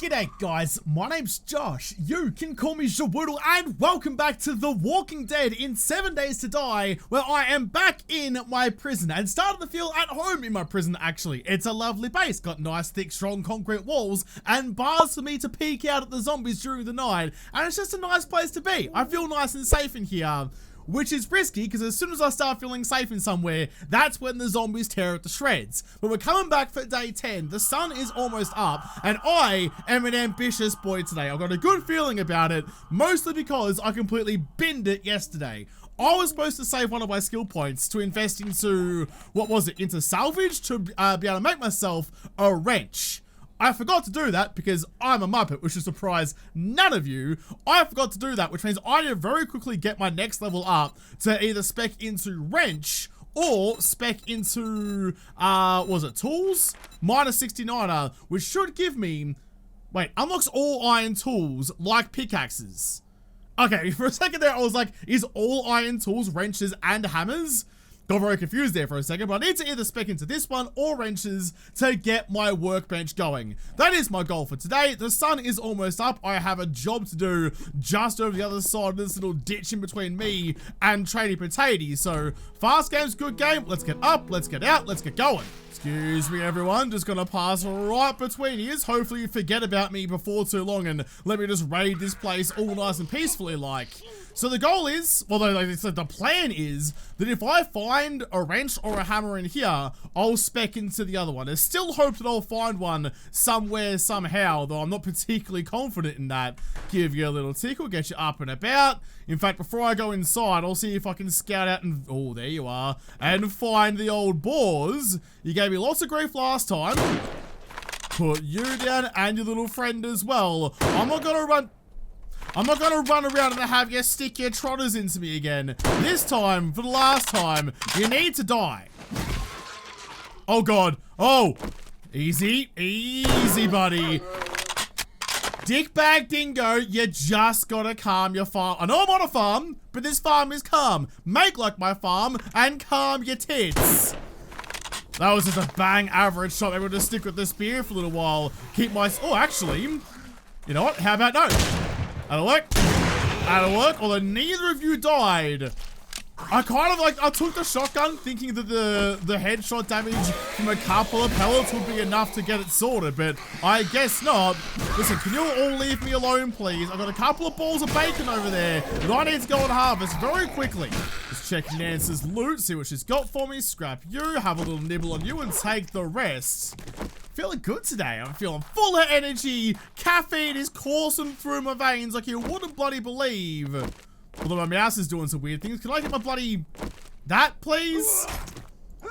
G'day guys, my name's Josh, you can call me WOODLE, and welcome back to The Walking Dead in 7 Days to Die, where I am back in my prison and starting to feel at home in my prison actually. It's a lovely base, got nice thick strong concrete walls and bars for me to peek out at the zombies during the night, and it's just a nice place to be. I feel nice and safe in here. Which is risky, because as soon as I start feeling safe in somewhere, that's when the zombies tear it to shreds. But we're coming back for day 10. The sun is almost up, and I am an ambitious boy today. I've got a good feeling about it, mostly because I completely binned it yesterday. I was supposed to save one of my skill points to invest into, what was it, into salvage to be able to make myself a wrench. I forgot to do that because I'm a Muppet, which will surprise none of you. I forgot to do that, which means I need to very quickly get my next level up to either spec into wrench or spec into, was it tools? Minus 69er, which should give me, wait, unlocks all iron tools like pickaxes. Okay, for a second there I was like, is all iron tools wrenches and hammers? Got very confused there for a second, but I need to either spec into this one or wrenches to get my workbench going. That is my goal for today. The sun is almost up. I have a job to do just over the other side of this little ditch in between me and Tradie Potatoes. So, fast game's good game. Let's get up, let's get out, let's get going. Excuse me everyone, just gonna pass right between ears. Hopefully you forget about me before too long and let me just raid this place all nice and peacefully like. So the goal is, well the plan is, that if I find a wrench or a hammer in here, I'll spec into the other one. There's still hope that I'll find one somewhere, somehow, though I'm not particularly confident in that. Give you a little tickle, get you up and about. In fact, before I go inside, I'll see if I can scout out and, oh, there you are, and find the old boars. You gave me lots of grief last time. Put you down and your little friend as well. I'm not gonna run around and have you stick your trotters into me again. This time, for the last time, you need to die. Oh god. Oh. Easy. Easy, buddy. Dickbag dingo, you just gotta calm your farm. I know I'm on a farm, but this farm is calm. Make like my farm and calm your tits. That was just a bang average shot. Maybe we'll just stick with this spear for a little while. Keep my, oh actually, you know what? How about no? That'll work. That'll work. Although neither of you died. I kind of like, I took the shotgun thinking that the headshot damage from a couple of pellets would be enough to get it sorted, but I guess not. Listen, can you all leave me alone, please? I've got a couple of balls of bacon over there that I need to go and harvest very quickly. Just check Nance's loot, see what she's got for me, scrap you, have a little nibble on you, and take the rest. Feeling good today. I'm feeling full of energy. Caffeine is coursing through my veins like you wouldn't bloody believe. Although my mouse is doing some weird things. Can I get my bloody... that, please?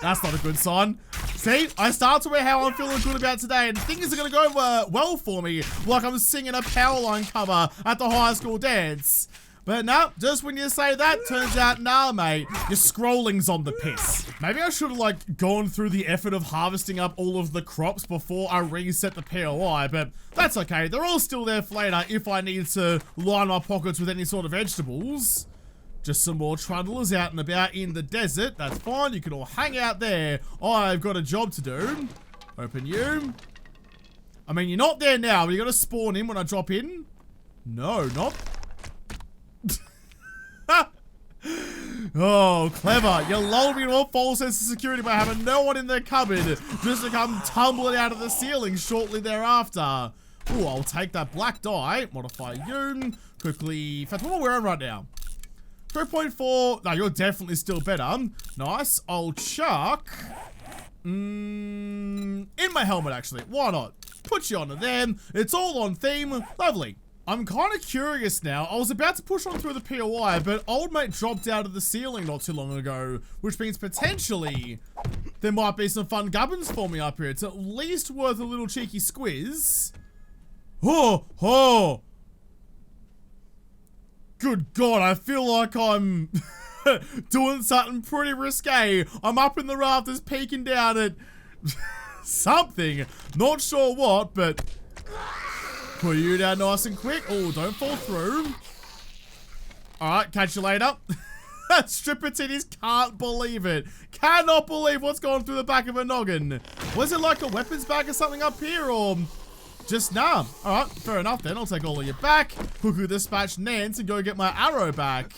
That's not a good sign. See? I start to wear how I'm feeling good about today, and things are going to go well for me, like I'm singing a Powerline cover at the high school dance. But no, just when you say that, turns out, nah, mate, your scrolling's on the piss. Maybe I should have, like, gone through the effort of harvesting up all of the crops before I reset the POI, but that's okay. They're all still there for later if I need to line my pockets with any sort of vegetables. Just some more trundlers out and about in the desert. That's fine. You can all hang out there. I've got a job to do. Open you. I mean, you're not there now. Are you going to spawn in when I drop in? No, not... Oh, clever. You lulled me into a false sense of security by having no one in their cupboard just to come tumbling out of the ceiling shortly thereafter. Ooh, I'll take that black dye. Modify you. Quickly. In fact, what am I wearing right now? 3.4. No, you're definitely still better. Nice. I'll chuck. In my helmet, actually. Why not? Put you onto them. It's all on theme. Lovely. I'm kind of curious now. I was about to push on through the POI, but old mate dropped out of the ceiling not too long ago, which means potentially there might be some fun gubbins for me up here. It's at least worth a little cheeky squiz. Oh, oh. Good God, I feel like I'm doing something pretty risque. I'm up in the rafters peeking down at something. Not sure what, but... put you down nice and quick. Oh, don't fall through. Alright, catch you later. Stripper titties can't believe it. Cannot believe what's going through the back of a noggin. Was it like a weapons bag or something up here, or... Just nah. Alright, fair enough then. I'll take all of you back. Quickly dispatch Nance and go get my arrow back.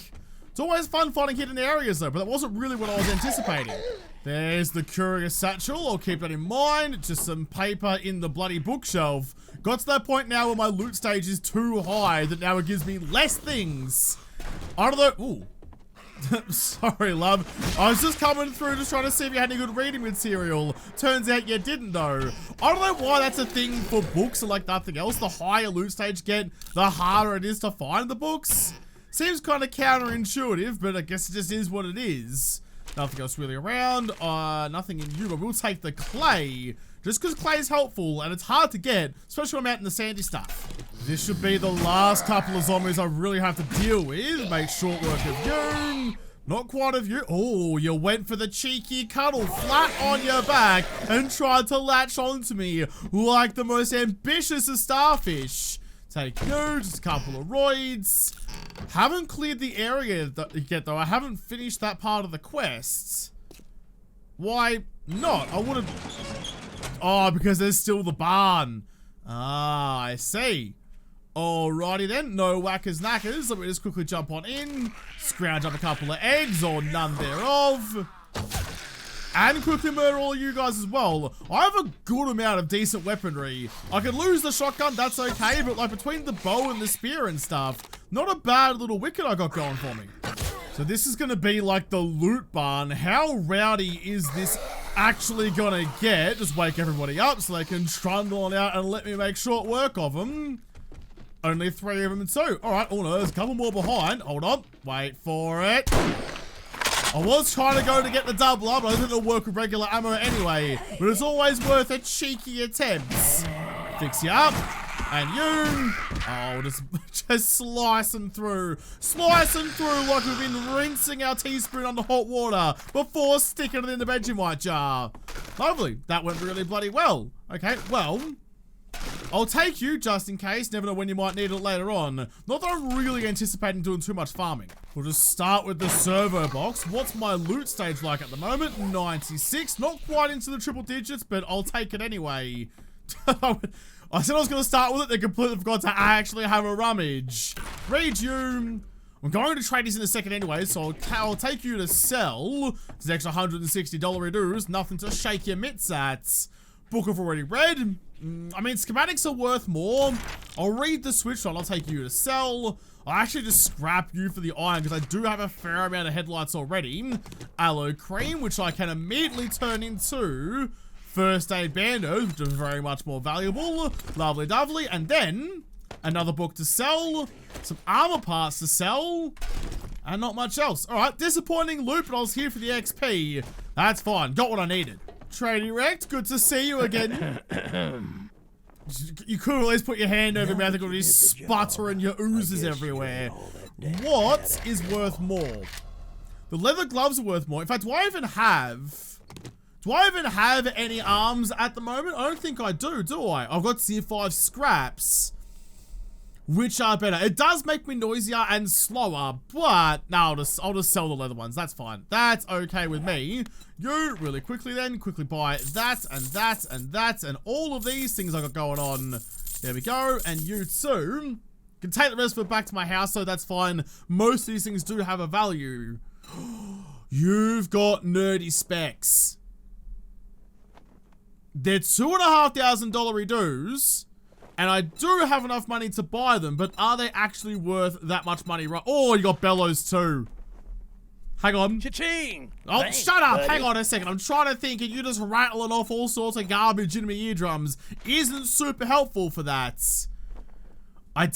It's always fun finding hidden areas though, but that wasn't really what I was anticipating. There's the curious satchel. I'll keep that in mind. Just some paper in the bloody bookshelf. Got to that point now where my loot stage is too high that now it gives me less things. I don't know. Ooh. Sorry, love. I was just coming through just trying to see if you had any good reading material. Turns out you didn't, though. I don't know why that's a thing for books or like nothing else. The higher loot stage get, the harder it is to find the books. Seems kind of counterintuitive, but I guess it just is what it is. Nothing else really around. Nothing in you, but we'll take the clay. Just because clay is helpful and it's hard to get, especially when I'm out in the sandy stuff. This should be the last couple of zombies I really have to deal with. Make short work of you. Not quite of you. Oh, you went for the cheeky cuddle flat on your back and tried to latch onto me like the most ambitious of starfish. Take you, just a couple of roids. Haven't cleared the area yet though. I haven't finished that part of the quest. Why not? I would have... Oh, because there's still the barn. Ah, I see. Alrighty then, no whackers knackers. Let me just quickly jump on in, scrounge up a couple of eggs or none thereof, and quickly murder all you guys as well. I have a good amount of decent weaponry. I could lose the shotgun, that's okay, but like between the bow and the spear and stuff, not a bad little wicket I got going for me. So this is gonna be like the loot barn. How rowdy is this actually gonna get? Just wake everybody up so they can trundle on out and let me make short work of them. Only 3 of them too. Alright, oh no, there's a couple more behind. Hold on, wait for it. I was trying to go to get the doubler, but I think it'll work with regular ammo anyway. But it's always worth a cheeky attempt. Fix you up. And you. Oh, just slice them through. Slice them through like we've been rinsing our teaspoon under hot water before sticking it in the Vegemite jar. Lovely. That went really bloody well. Okay, well, I'll take you just in case. Never know when you might need it later on. Not that I'm really anticipating doing too much farming. We'll just start with the servo box. What's my loot stage like at the moment? 96. Not quite into the triple digits, but I'll take it anyway. I said I was going to start with it, then completely forgot to actually have a rummage. Read you. I'm going to trade these in a second anyway, so I'll take you to sell. It's an extra $160 dues. Nothing to shake your mitts at. Book I've already read. I mean, schematics are worth more. I'll read the switch on. I'll take you to sell. I'll actually just scrap you for the iron because I do have a fair amount of headlights already. Aloe cream, which I can immediately turn into first aid bandages, which is very much more valuable. Lovely dovely. And then another book to sell. Some armor parts to sell. And not much else. Alright, disappointing loot, but I was here for the XP. That's fine. Got what I needed. Trade erect, good to see you again. You could at least put your hand over your mouth and go sputter and your oozes everywhere. What is worth more? The leather gloves are worth more. In fact, do I even have any arms at the moment? I don't think I do I? I've got tier 5 scraps, which are better. It does make me noisier and slower, but no, I'll just sell the leather ones. That's fine. That's okay with me. You, really quickly then, quickly buy that and that and that and all of these things I got going on. There we go. And you too. Can take the rest of it back to my house, so that's fine. Most of these things do have a value. You've got nerdy specs. They're $2,500 dues. And I do have enough money to buy them, but are they actually worth that much money? Right? Oh, you got bellows too. Hang on. Cha-ching! Oh, Thanks, shut up. buddy. Hang on a second. I'm trying to think, and you just rattling off all sorts of garbage into my eardrums isn't super helpful for that. I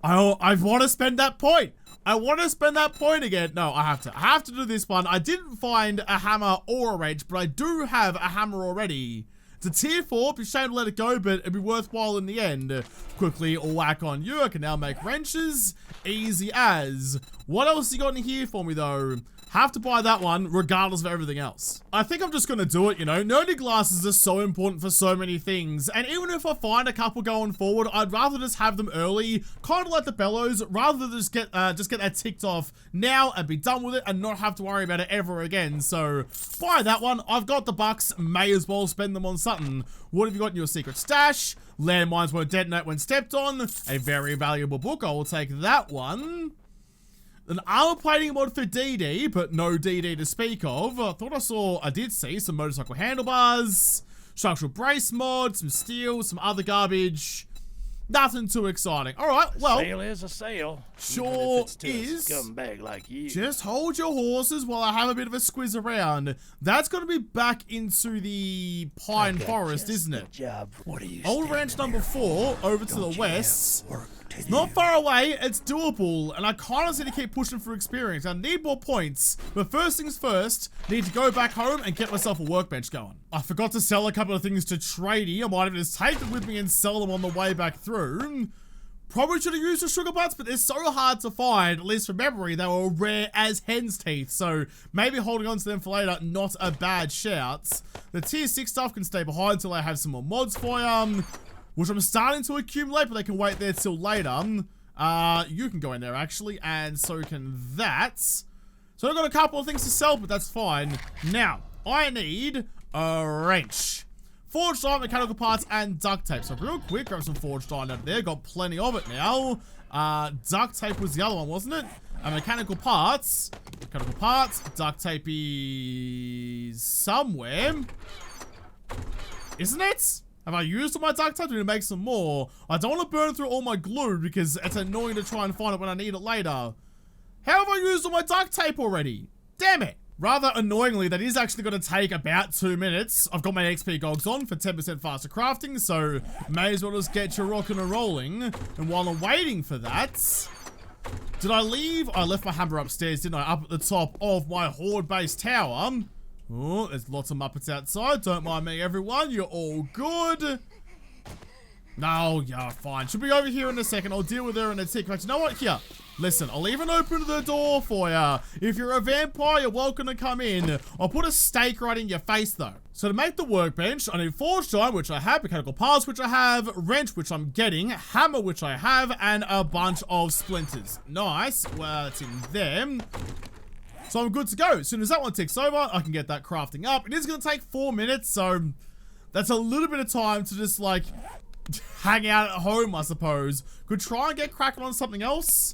want to spend that point. I want to spend that point again. No, I have to do this one. I didn't find a hammer or a wrench, but I do have a hammer already. It's a tier 4, be ashamed to let it go, but it'd be worthwhile in the end. Quickly whack on you. I can now make wrenches. Easy as. What else you got in here for me though? Have to buy that one regardless of everything else. I think I'm just gonna do it, you know. Nerdy glasses are so important for so many things, and even if I find a couple going forward, I'd rather just have them early, kind of like the bellows, rather than just get that ticked off now and be done with it and not have to worry about it ever again. So buy that one. I've got the bucks, may as well spend them on something. What have you got in your secret stash? Landmines won't detonate when stepped on. A very valuable book. I will take that one. An armor plating mod for DD, but no DD to speak of. I did see some motorcycle handlebars, structural brace mod, some steel, some other garbage. Nothing too exciting. All right, well. Sale is a sale. Sure if it's to is. A scumbag like you. Just hold your horses while I have a bit of a squiz around. That's going to be back into the pine forest, isn't it? Job. What are you Old ranch number 4 over to the west. It's not far away, it's doable, and I kind of need to keep pushing for experience. I need more points, but first things first, need to go back home and get myself a workbench going. I forgot to sell a couple of things to Tradie. I might have just take them with me and sell them on the way back through. Probably should have used the sugar butts, but they're so hard to find, at least from memory, they were rare as hen's teeth, so maybe holding on to them for later, not a bad shout. The tier 6 stuff can stay behind until I have some more mods for you. Which I'm starting to accumulate, but they can wait there till later. You can go in there, actually, and so can that. So I've got a couple of things to sell, but that's fine. Now, I need a wrench. Forged iron, mechanical parts, and duct tape. So real quick, grab some forged iron out of there. Got plenty of it now. Duct tape was the other one, wasn't it? Mechanical parts. Duct tape is somewhere. Isn't it? Have I used all my duct tape? I'm gonna make some more. I don't want to burn through all my glue because it's annoying to try and find it when I need it later. How have I used all my duct tape already? Damn it. Rather annoyingly, that is actually going to take about 2 minutes. I've got my XP gogs on for 10% faster crafting, so may as well just get you rocking and rolling. And while I'm waiting for that, did I leave? I left my hammer upstairs, didn't I? Up at the top of my Horde base tower. Oh, there's lots of Muppets outside. Don't mind me, everyone. You're all good. No, yeah, fine. She'll be over here in a second. I'll deal with her in a tick. But you know what? Here, listen, I'll even open the door for you. If you're a vampire, you're welcome to come in. I'll put a stake right in your face, though. So to make the workbench, I need forged iron, which I have, mechanical parts, which I have, wrench, which I'm getting, hammer, which I have, and a bunch of splinters. Nice. Well, it's in them. So I'm good to go. As soon as that one ticks over, I can get that crafting up. It is going to take 4 minutes, so that's a little bit of time to just, like, hang out at home, I suppose. Could try and get cracking on something else,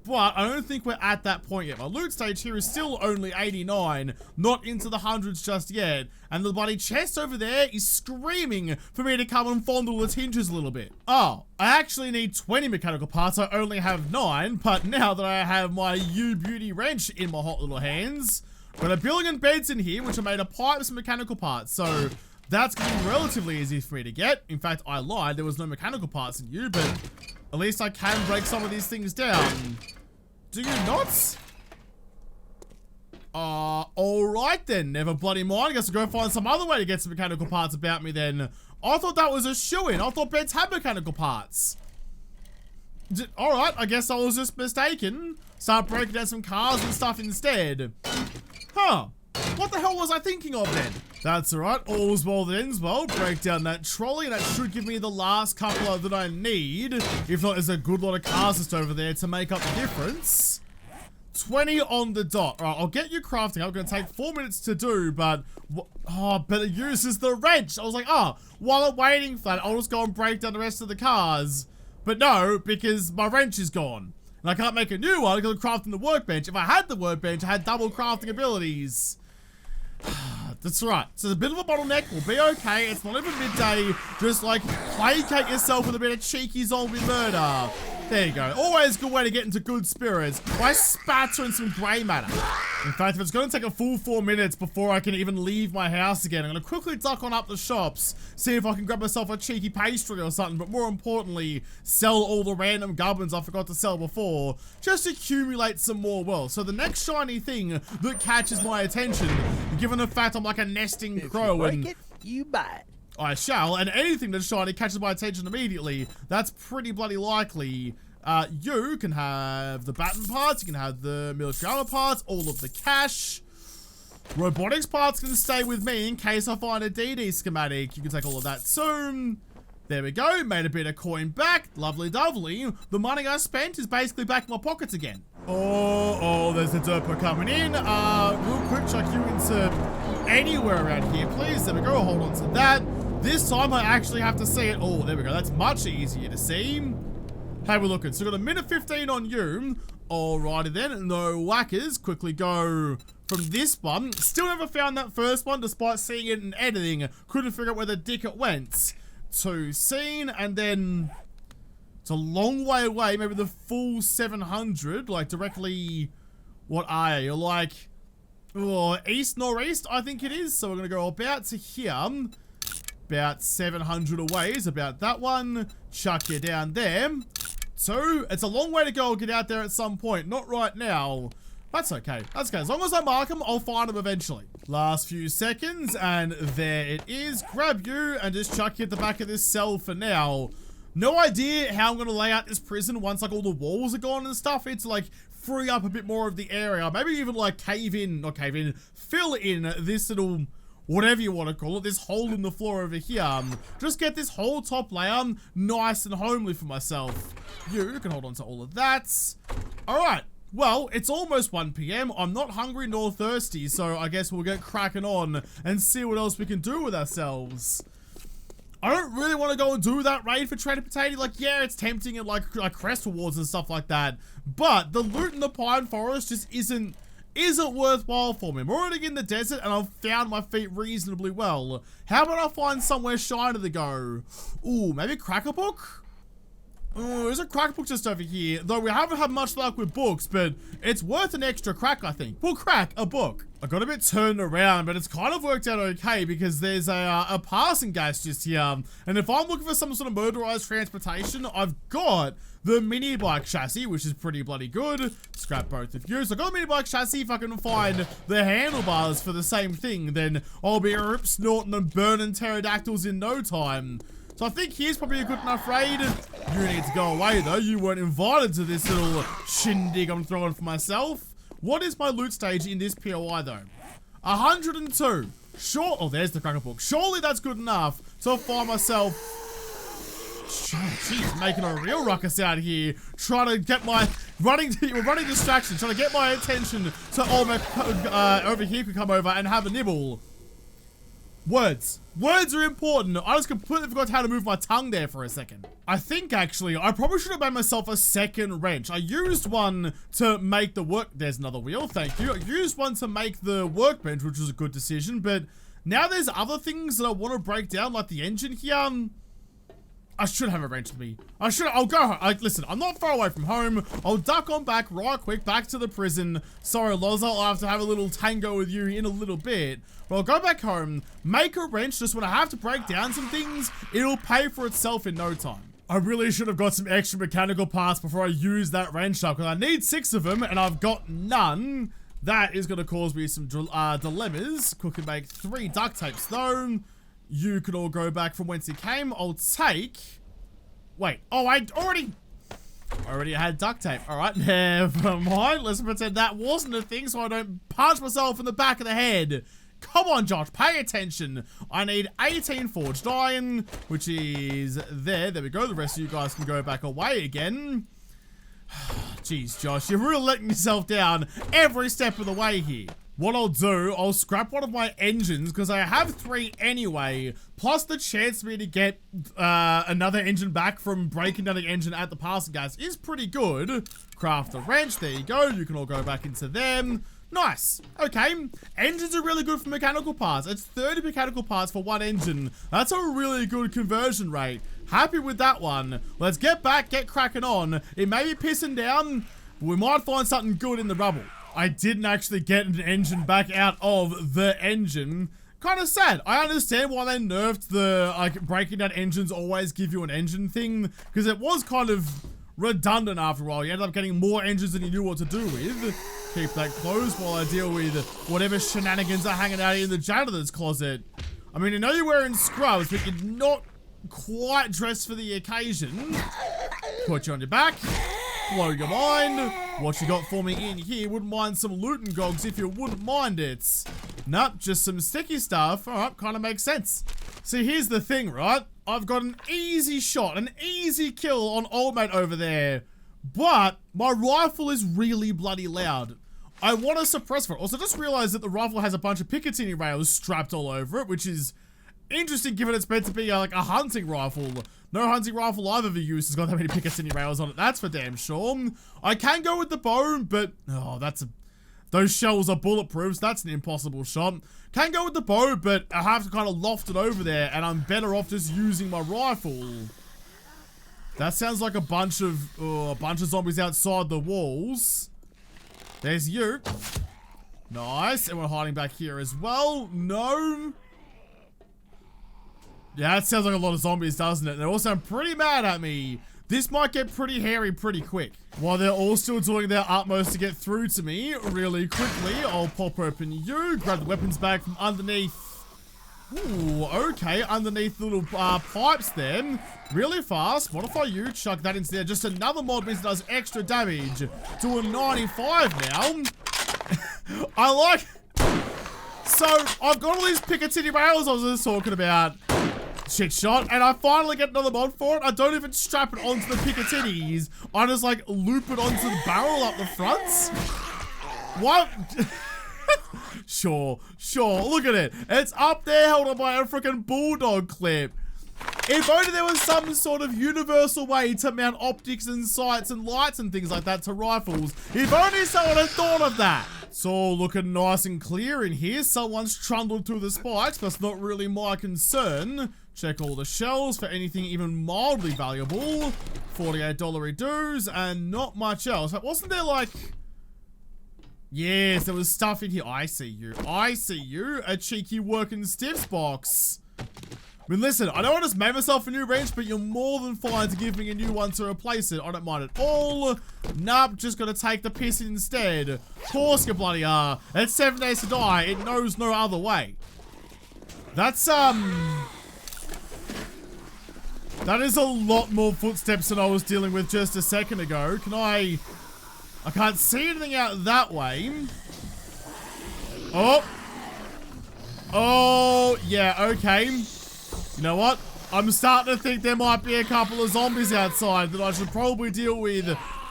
but I don't think we're at that point yet. My loot stage here is still only 89, not into the hundreds just yet, and the bloody chest over there is screaming for me to come and fondle its hinges a little bit. Oh, I actually need 20 mechanical parts. I only have 9, but now that I have my U-Beauty wrench in my hot little hands, got a billion beds in here, which are made of pipes and mechanical parts, so that's going to be relatively easy for me to get. In fact, I lied. There was no mechanical parts in you, but at least I can break some of these things down. Do you not? Alright then. Never bloody mind. I guess I'll go find some other way to get some mechanical parts about me then. I thought that was a shoo-in. I thought beds had mechanical parts. Alright, I guess I was just mistaken. Start breaking down some cars and stuff instead. Huh. What the hell was I thinking of then? That's alright, all's well that ends well. Break down that trolley, and that should give me the last couple that I need. If not, there's a good lot of cars just over there to make up the difference. 20 on the dot. Alright, I'll get you crafting. I'm going to take 4 minutes to do, but but it uses the wrench. I was like, while I'm waiting for that, I'll just go and break down the rest of the cars. But no, because my wrench is gone. And I can't make a new one because I'm crafting the workbench. If I had the workbench, I had double crafting abilities. That's right. So it's a bit of a bottleneck. We'll be okay. It's not even midday. Just like placate yourself with a bit of cheeky zombie murder. There you go. Always a good way to get into good spirits by spattering some grey matter. In fact, if it's going to take a full 4 minutes before I can even leave my house again, I'm going to quickly duck on up the shops, see if I can grab myself a cheeky pastry or something, but more importantly, sell all the random gubbins I forgot to sell before, just accumulate some more wealth. So the next shiny thing that catches my attention, given the fact I'm like a nesting crow, and it, you buy it. I shall, and anything that's shiny catches my attention immediately. That's pretty bloody likely. You can have the baton parts, you can have the military armor parts, all of the cash. Robotics parts can stay with me in case I find a DD schematic. You can take all of that soon. There we go, made a bit of coin back. Lovely dovely. The money I spent is basically back in my pockets again. Oh, there's a derper coming in. Real quick, chuck you into anywhere around here, please. There we go, hold on to that. This time I actually have to see it. Oh, there we go, that's much easier to see. Hey, we're looking. So we've got a minute 15 on you. Alrighty then, no whackers. Quickly go from this one. Still never found that first one despite seeing it in editing. Couldn't figure out where the dick it went. To scene, and then it's a long way away, maybe the full 700, like directly, what are you, like, east northeast, I think it is. So we're gonna go about to here, about 700 away is about that one. Chuck you down there. So it's a long way to go. I'll get out there at some point, not right now. That's okay. That's okay. As long as I mark them, I'll find them eventually. Last few seconds, and there it is. Grab you and just chuck you at the back of this cell for now. No idea how I'm going to lay out this prison once, like, all the walls are gone and stuff. It's, like, free up a bit more of the area. Maybe even, like, fill in this little, whatever you want to call it, this hole in the floor over here. Just get this whole top layer nice and homely for myself. You can hold on to all of that. All right. Well, it's almost 1 PM. I'm not hungry nor thirsty, so I guess we'll get cracking on and see what else we can do with ourselves. I don't really want to go and do that raid for Trader Potato. Like, yeah, it's tempting and like crest rewards and stuff like that, but the loot in the Pine Forest just isn't worthwhile for me. I'm already in the desert and I've found my feet reasonably well. How about I find somewhere shiner to go? Ooh, maybe Cracker Book? Oh, there's a crack book just over here. Though we haven't had much luck with books, but it's worth an extra crack, I think. We'll crack a book. I got a bit turned around, but it's kind of worked out okay because there's a passing gas just here. And if I'm looking for some sort of motorized transportation, I've got the mini bike chassis, which is pretty bloody good. Scrap both of you. So I got the mini bike chassis. If I can find the handlebars for the same thing, then I'll be rip snorting and burning pterodactyls in no time. So I think here's probably a good enough raid. You need to go away though. You weren't invited to this little shindig I'm throwing for myself. What is my loot stage in this POI though? 102. Sure. Oh, there's the cracker book. Surely that's good enough to find myself. Jeez, making a real ruckus out here. Trying to get my running distraction. Trying to get my attention so Olmec over here could come over and have a nibble. Words. Words are important. I just completely forgot how to move my tongue there for a second. I think, actually, I probably should have made myself a second wrench. I used one to make the work... There's another wheel, thank you. I used one to make the workbench, which was a good decision, but now there's other things that I want to break down, like the engine here. I should have a wrench with me. I'll go home. Listen, I'm not far away from home. I'll duck on back right quick, back to the prison. Sorry, Loza, I'll have to have a little tango with you in a little bit. But I'll go back home, make a wrench, just when I have to break down some things, it'll pay for itself in no time. I really should have got some extra mechanical parts before I use that wrench up, because I need 6 of them, and I've got none. That is going to cause me some dilemmas. Quickly make 3 duct tapes, though. You can all go back from whence you came. I'll take... Wait. Oh, I already had duct tape. All right, never mind. Let's pretend that wasn't a thing so I don't punch myself in the back of the head. Come on, Josh, pay attention. I need 18 forged iron, which is there. There we go. The rest of you guys can go back away again. Jeez, Josh, you're really letting yourself down every step of the way here. What I'll do, I'll scrap one of my engines because I have 3 anyway, plus the chance for me to get another engine back from breaking down the engine at the passing gas is pretty good. Craft a wrench, there you go. You can all go back into them. Nice. Okay. Engines are really good for mechanical parts. It's 30 mechanical parts for 1 engine. That's a really good conversion rate. Happy with that one. Let's get back, get cracking on. It may be pissing down, but we might find something good in the rubble. I didn't actually get an engine back out of the engine. Kind of sad. I understand why they nerfed the, like, breaking down engines always give you an engine thing, because it was kind of redundant after a while. You ended up getting more engines than you knew what to do with. Keep that closed while I deal with whatever shenanigans are hanging out in the janitor's closet. I mean, I know you're wearing scrubs, but you're not quite dressed for the occasion. Put you on your back. Blow your mind. What you got for me in here? Wouldn't mind some loot and gogs if you wouldn't mind it. Nope, just some sticky stuff. Alright, kind of makes sense. See, here's the thing, right? I've got an easy shot, an easy kill on old mate over there. But my rifle is really bloody loud. I want to suppress for it. Also, just realized that the rifle has a bunch of Picatinny rails strapped all over it, which is interesting given it's meant to be like a hunting rifle. No hunting rifle I've ever used has got that many Picatinny rails on it, that's for damn sure. I can go with the bow, but oh, those shells are bulletproof, so that's an impossible shot. Can go with the bow, but I have to kind of loft it over there, and I'm better off just using my rifle. That sounds like a bunch of zombies outside the walls. There's you. Nice, and we're hiding back here as well. No. Yeah, that sounds like a lot of zombies, doesn't it? They all sound pretty mad at me. This might get pretty hairy pretty quick. While they're all still doing their utmost to get through to me really quickly, I'll pop open you, grab the weapons bag from underneath. Ooh, okay, underneath the little pipes then. Really fast. Modify you, chuck that into there. Just another mod means it does extra damage. Doing 95 now. I like... So, I've got all these Picatinny rails I was just talking about. Shit shot, and I finally get another mod for it. I don't even strap it onto the Picatinnies. I just like loop it onto the barrel up the front. What? Sure, look at it. It's up there held on by a freaking bulldog clip. If only there was some sort of universal way to mount optics and sights and lights and things like that to rifles. If only someone had thought of that. It's all looking nice and clear in here. Someone's trundled through the spikes, but that's not really my concern. Check all the shells for anything even mildly valuable. $48 dues and not much else. Wasn't there like... Yes, there was stuff in here. I see you. A cheeky working stiffs box. I mean, listen, I know I just made myself a new wrench, but you're more than fine to give me a new one to replace it. I don't mind at all. Nope, just gonna take the piss instead. Of course you bloody are. It's 7 days to die. It knows no other way. That's, that is a lot more footsteps than I was dealing with just a second ago. I can't see anything out that way. Oh, yeah, okay. You know what? I'm starting to think there might be a couple of zombies outside that I should probably deal with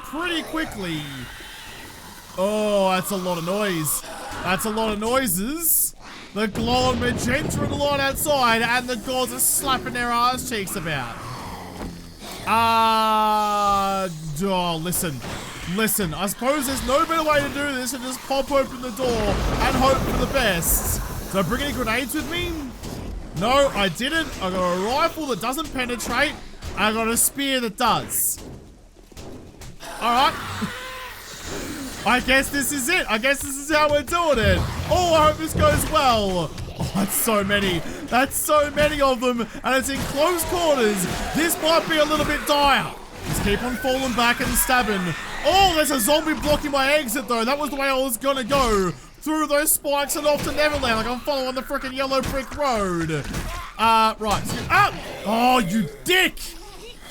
pretty quickly. Oh, that's a lot of noise. That's a lot of noises. The glowing magenta and the light outside, and the gods are slapping their ass cheeks about. Oh, listen. Listen, I suppose there's no better way to do this than just pop open the door and hope for the best. Did I bring any grenades with me? No, I didn't. I got a rifle that doesn't penetrate. I got a spear that does. Alright. I guess this is it. I guess this is how we're doing it. Oh, I hope this goes well. Oh, that's so many. That's so many of them. And it's in close quarters. This might be a little bit dire. Just keep on falling back and stabbing. Oh, there's a zombie blocking my exit though. That was the way I was gonna go. Through those spikes and off to Neverland like I'm following the freaking yellow brick road. Right. Ah! Oh, you dick!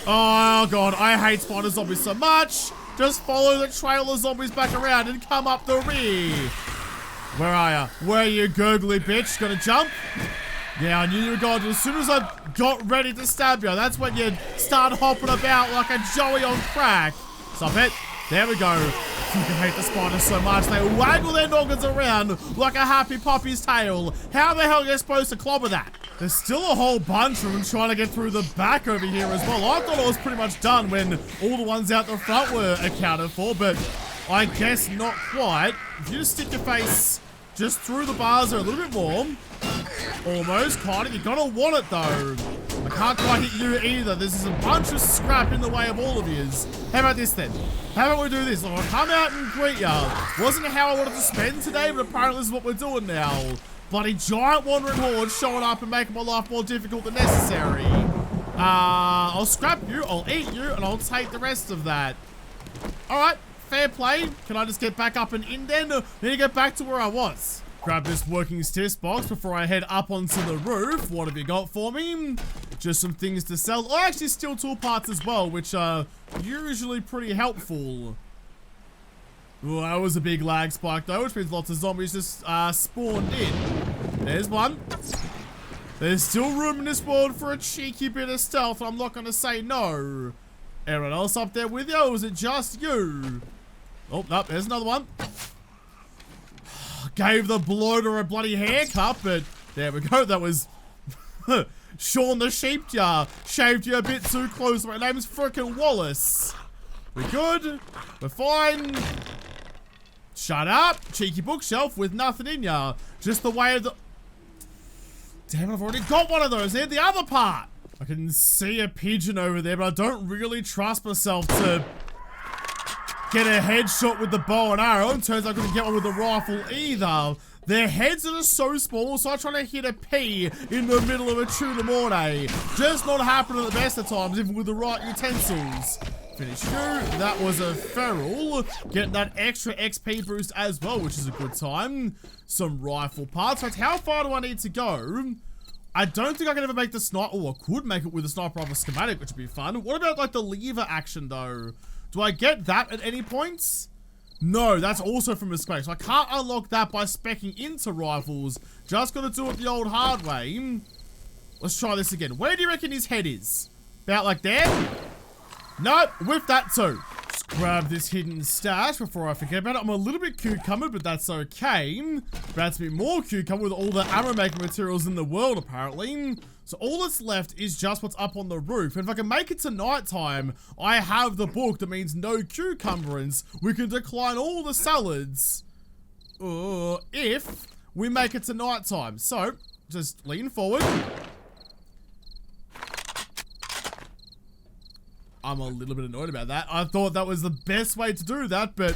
Oh, God. I hate spider zombies so much. Just follow the trail of zombies back around and come up the rear. Where are you? Where are you, gurgly bitch? Gonna jump? Yeah, I knew you were going to. As soon as I got ready to stab you, that's when you start hopping about like a Joey on crack. Stop it. There we go. I hate the spiders so much. They waggle their noggins around like a happy puppy's tail. How the hell are you supposed to clobber that? There's still a whole bunch of them trying to get through the back over here as well. I thought it was pretty much done when all the ones out the front were accounted for, but I guess not quite. If you just stick your face just through the bars a little bit more. Almost, kind of. You're gonna want it though. I can't quite hit you either. There's a bunch of scrap in the way of all of yous. How about this then? How about we do this? I'll come out and greet ya. Wasn't how I wanted to spend today, but apparently this is what we're doing now. Bloody giant wandering hordes showing up and making my life more difficult than necessary. I'll scrap you, I'll eat you, and I'll take the rest of that. Alright, fair play. Can I just get back up and in then? Or need to get back to where I was? grab this working stitch box before I head up onto the roof. What have you got for me? Just some things to sell. Oh, actually steel tool parts as well, which are usually pretty helpful. Oh, that was a big lag spike though, which means lots of zombies just spawned in. There's one. There's still room in this world for a cheeky bit of stealth, I'm not going to say no. Anyone else up there with you, or was it just you? Oh, no, there's another one. Gave the bloater a bloody haircut, but there we go. That was Sean the Sheep Jar. Shaved you a bit too close. My name's frickin' Wallace. We good? We're fine. Shut up. Cheeky bookshelf with nothing in ya. Just the way of the... Damn it, I've already got one of those. They're the other part. I can see a pigeon over there, but I don't really trust myself to get a headshot with the bow and arrow. And turns out I couldn't get one with the rifle either. Their heads are just so small, so I'm trying to hit a pea in the middle of a tuna mornay. Just not happening at the best of times, even with the right utensils. Finish you. That was a feral. Getting that extra XP boost as well, which is a good time. Some rifle parts. Right, how far do I need to go? I don't think I can ever make the sniper. Oh, I could make it with the sniper rifle schematic, which would be fun. What about like the lever action though? Do I get that at any points? No, that's also from a spec. So I can't unlock that by speccing into rifles. Just gotta do it the old hard way. Let's try this again. Where do you reckon his head is? About like there? Nope, with that too. Just grab this hidden stash before I forget about it. I'm a little bit cucumbered, but that's okay. About to be more cucumber with all the armor making materials in the world, apparently. So all that's left is just what's up on the roof. And if I can make it to nighttime, I have the book that means no cucumberance. We can decline all the salads. If we make it to nighttime. So, just lean forward. I'm a little bit annoyed about that. I thought that was the best way to do that, but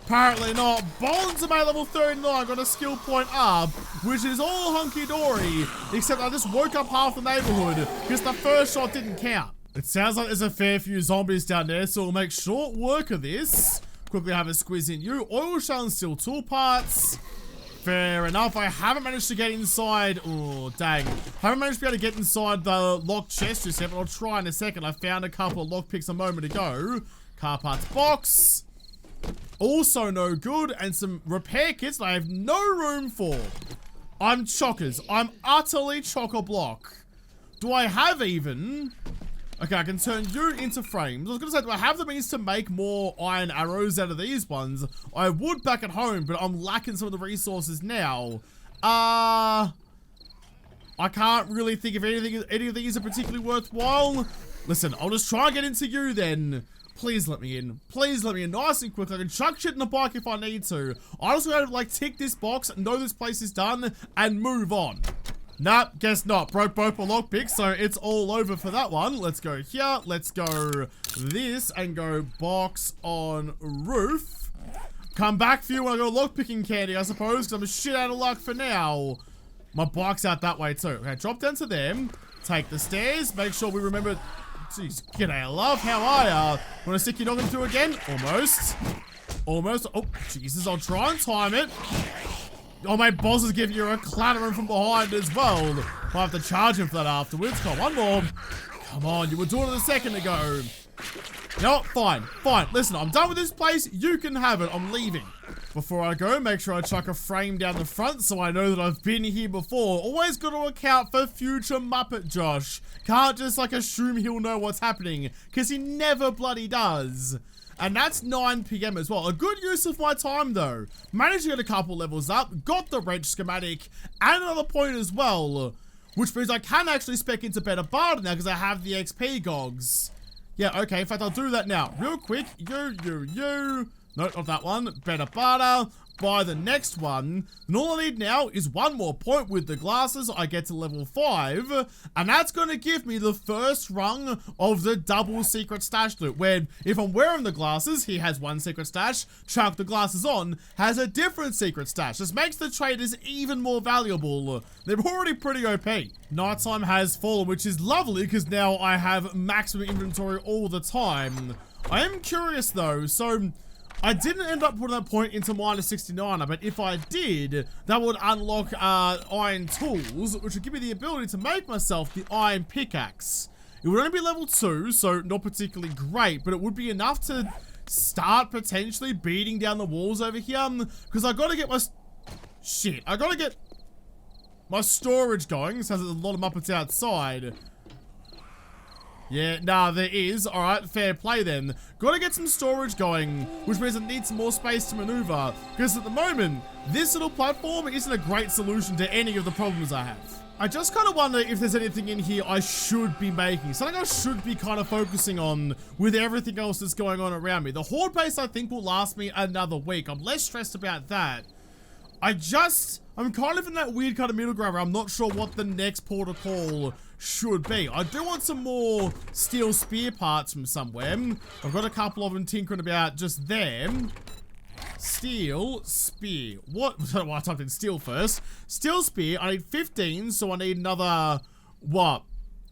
apparently not. Bonds are my level 39, got a skill point up, which is all hunky-dory, except I just woke up half the neighborhood because the first shot didn't count. It sounds like there's a fair few zombies down there, so we'll make short work of this. Quickly have a squeeze in you. Oil shell and steel tool parts. Fair enough. I haven't managed to get inside. Oh, dang. Haven't managed to be able to get inside the locked chest just yet, but I'll try in a second. I found a couple of lockpicks a moment ago. Car parts box. Also no good. And some repair kits that I have no room for. I'm chockers. I'm utterly chock-a-block. Do I have even... Okay, I can turn you into frames. I was going to say, do I have the means to make more iron arrows out of these ones? I would back at home, but I'm lacking some of the resources now. I can't really think if any of these are particularly worthwhile. Listen, I'll just try and get into you then. Please let me in. Please let me in nice and quick. I can chuck shit in the bike if I need to. I just want to like tick this box, know this place is done, and move on. Nah, guess not. Broke both my lockpicks, so it's all over for that one. Let's go here. Let's go this and go box on roof. Come back for you when I go lockpicking candy, I suppose, because I'm a shit out of luck for now. My bike's out that way too. Okay, drop down to them. Take the stairs. Make sure we remember... Jeez, g'day, love. How are ya? Want to stick your noggin through again? Almost. Almost. Oh, Jesus. I'll try and time it. Oh, my boss is giving you a clattering from behind as well. I'll have to charge him for that afterwards. Come on, one more. Come on, you were doing it a second ago. No, fine, fine. Listen, I'm done with this place. You can have it. I'm leaving. Before I go, make sure I chuck a frame down the front so I know that I've been here before. Always got to account for future Muppet Josh. Can't just like assume he'll know what's happening, because he never bloody does. And that's 9 PM as well. A good use of my time though. Managed to get a couple levels up, got the wrench schematic, and another point as well. Which means I can actually spec into better barter now because I have the XP gogs. Yeah, okay, in fact I'll do that now. Real quick, you. No, not that one. Better barter. Buy the next one. And all I need now is one more point with the glasses. I get to level 5. And that's going to give me the first rung of the double secret stash loot. Where if I'm wearing the glasses, he has one secret stash. Chuck the glasses on, has a different secret stash. This makes the traders even more valuable. They're already pretty OP. Nighttime has fallen, which is lovely because now I have maximum inventory all the time. I am curious though. So... I didn't end up putting that point into -69, but if I did, that would unlock iron tools, which would give me the ability to make myself the iron pickaxe. It would only be level 2, so not particularly great, but it would be enough to start potentially beating down the walls over here, because I gotta get my... Shit, I gotta get my storage going, so there's a lot of Muppets outside. Yeah, nah, there is. Alright, fair play then. Gotta get some storage going, which means it needs some more space to maneuver. Because at the moment, this little platform isn't a great solution to any of the problems I have. I just kind of wonder if there's anything in here I should be making. Something I should be kind of focusing on with everything else that's going on around me. The Horde base, I think, will last me another week. I'm less stressed about that. I'm kind of in that weird kind of middle ground where I'm not sure what the next port of call should be. I do want some more steel spear parts from somewhere. I've got a couple of them tinkering about just them. Steel spear. What? Well, I typed in steel first. Steel spear. I need 15, so I need another, what?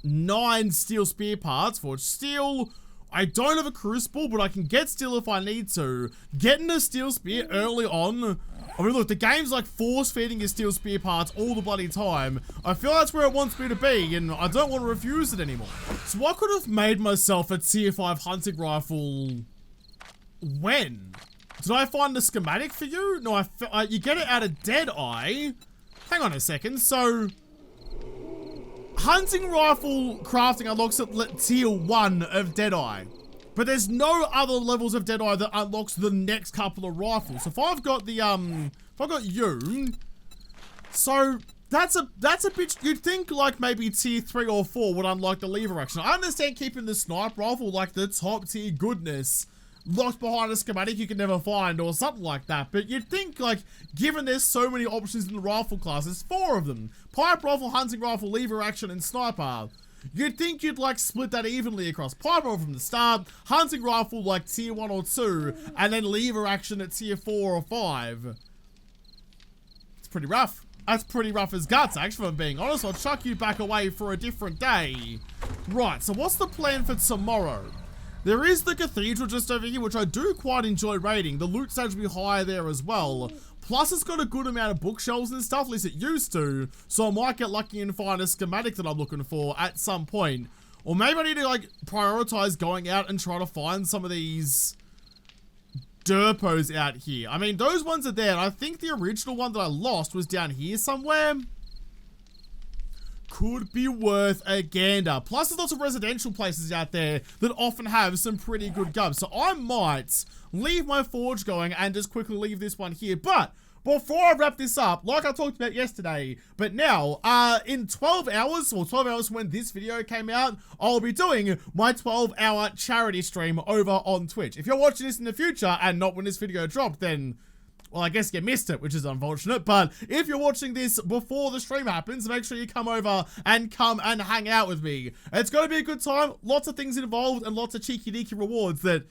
9 steel spear parts. Forged steel. I don't have a crucible, but I can get steel if I need to. Getting a steel spear early on. I mean, look, the game's like force-feeding your steel spear parts all the bloody time. I feel that's where it wants me to be, and I don't want to refuse it anymore. So I could have made myself a tier 5 hunting rifle... When? Did I find the schematic for you? No, you get it out of Deadeye. Hang on a second, so... Hunting rifle crafting unlocks at tier 1 of Deadeye. But there's no other levels of Deadeye that unlocks the next couple of rifles. So if I've got the, if I've got you, so that's a bit, you'd think like maybe tier 3 or 4 would unlock the lever action. I understand keeping the sniper rifle like the top tier goodness locked behind a schematic you can never find or something like that. But you'd think like, given there's so many options in the rifle class, there's 4 of them. Pipe rifle, hunting rifle, lever action, and sniper. You'd think you'd like split that evenly across pipe rifle from the start, hunting rifle like tier 1 or 2, and then lever action at tier 4 or 5. It's pretty rough. That's pretty rough as guts, actually, if I'm being honest. I'll chuck you back away for a different day. Right, so what's the plan for tomorrow? There is the cathedral just over here, which I do quite enjoy raiding. The loot stage will be higher there as well. Plus, it's got a good amount of bookshelves and stuff, at least it used to. So I might get lucky and find a schematic that I'm looking for at some point. Or maybe I need to, like, prioritize going out and try to find some of these derpos out here. I mean, those ones are there. And I think the original one that I lost was down here somewhere. Could be worth a gander. Plus, there's lots of residential places out there that often have some pretty good gubs. So I might leave my forge going and just quickly leave this one here. But before I wrap this up, like I talked about yesterday, but now, in 12 hours, or 12 hours when this video came out, I'll be doing my 12-hour charity stream over on Twitch. If you're watching this in the future and not when this video dropped, then... well, I guess you missed it, which is unfortunate, but if you're watching this before the stream happens, make sure you come over and come and hang out with me. It's going to be a good time, lots of things involved, and lots of cheeky-deeky rewards that,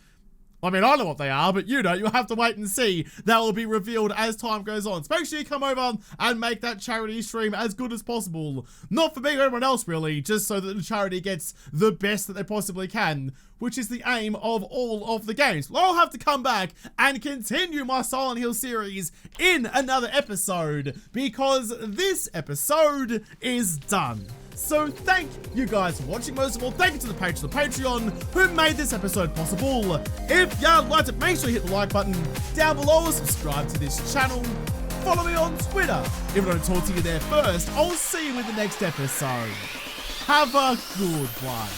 I mean, I know what they are, but you don't. You'll have to wait and see. That will be revealed as time goes on. So make sure you come over and make that charity stream as good as possible. Not for me or anyone else, really, just so that the charity gets the best that they possibly can, which is the aim of all of the games. Well, I'll have to come back and continue my Silent Hill series in another episode, because this episode is done. So thank you guys for watching. Most of all, thank you to the patrons of the Patreon who made this episode possible. If you liked it, make sure you hit the like button down below, subscribe to this channel, follow me on Twitter. If I don't talk to you there first, I'll see you in the next episode. Have a good one.